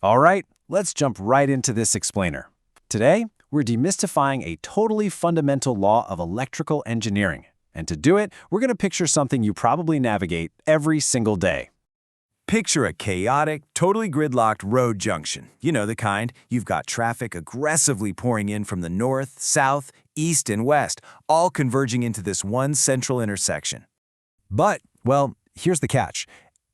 All right, let's jump right into this explainer. Today, we're demystifying a totally fundamental law of electrical engineering. And to do it, we're going to picture something you probably navigate every single day. Picture a chaotic, totally gridlocked road junction. You know the kind. You've got traffic aggressively pouring in from the north, south, east, and west, all converging into this one central intersection. But, well, here's the catch.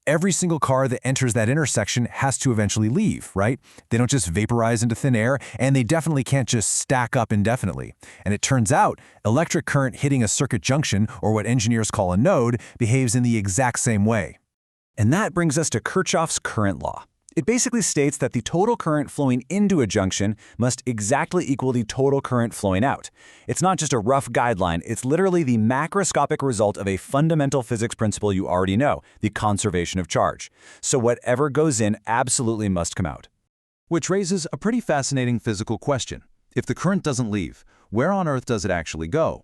Every single car that enters that intersection has to eventually leave, right? They don't just vaporize into thin air, and they definitely can't just stack up indefinitely. And it turns out, electric current hitting a circuit junction, or what engineers call a node, behaves in the exact same way. And that brings us to Kirchhoff's current law. It basically states that the total current flowing into a junction must exactly equal the total current flowing out. It's not just a rough guideline, it's literally the macroscopic result of a fundamental physics principle you already know, the conservation of charge. So whatever goes in absolutely must come out. Which raises a pretty fascinating physical question. If the current doesn't leave, where on Earth does it actually go?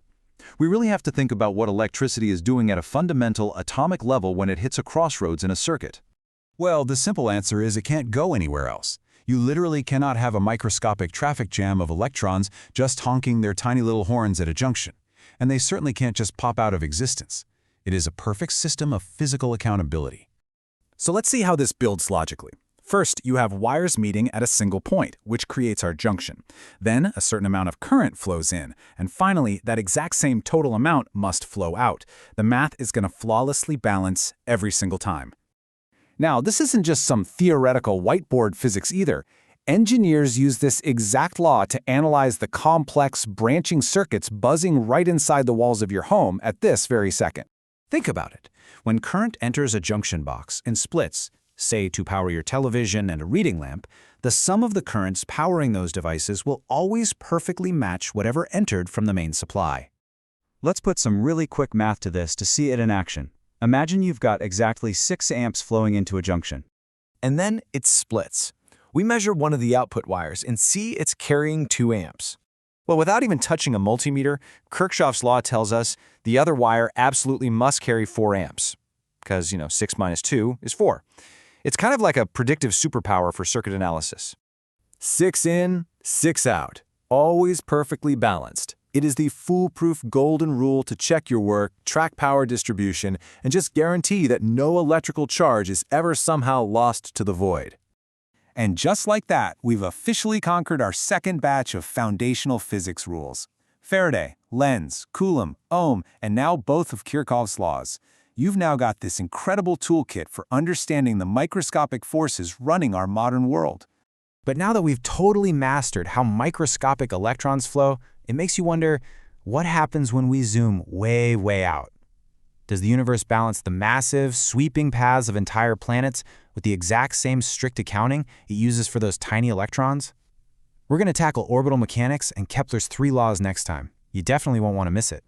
We really have to think about what electricity is doing at a fundamental atomic level when it hits a crossroads in a circuit. Well, the simple answer is it can't go anywhere else. You literally cannot have a microscopic traffic jam of electrons just honking their tiny little horns at a junction. And they certainly can't just pop out of existence. It is a perfect system of physical accountability. So let's see how this builds logically. First, you have wires meeting at a single point, which creates our junction. Then, a certain amount of current flows in. And finally, that exact same total amount must flow out. The math is going to flawlessly balance every single time. Now, this isn't just some theoretical whiteboard physics either. Engineers use this exact law to analyze the complex branching circuits buzzing right inside the walls of your home at this very second. Think about it. When current enters a junction box and splits, say to power your television and a reading lamp, the sum of the currents powering those devices will always perfectly match whatever entered from the main supply. Let's put some really quick math to this to see it in action. Imagine you've got exactly 6 amps flowing into a junction. And then it splits. We measure one of the output wires and see it's carrying 2 amps. Well, without even touching a multimeter, Kirchhoff's law tells us the other wire absolutely must carry 4 amps. Because, 6 minus 2 is 4. It's kind of like a predictive superpower for circuit analysis. 6 in, 6 out. Always perfectly balanced. It is the foolproof golden rule to check your work, track power distribution, and just guarantee that no electrical charge is ever somehow lost to the void. And just like that, we've officially conquered our second batch of foundational physics rules. Faraday, Lenz, Coulomb, Ohm, and now both of Kirchhoff's laws. You've now got this incredible toolkit for understanding the microscopic forces running our modern world. But now that we've totally mastered how microscopic electrons flow, it makes you wonder, what happens when we zoom way, way out? Does the universe balance the massive, sweeping paths of entire planets with the exact same strict accounting it uses for those tiny electrons? We're going to tackle orbital mechanics and Kepler's 3 laws next time. You definitely won't want to miss it.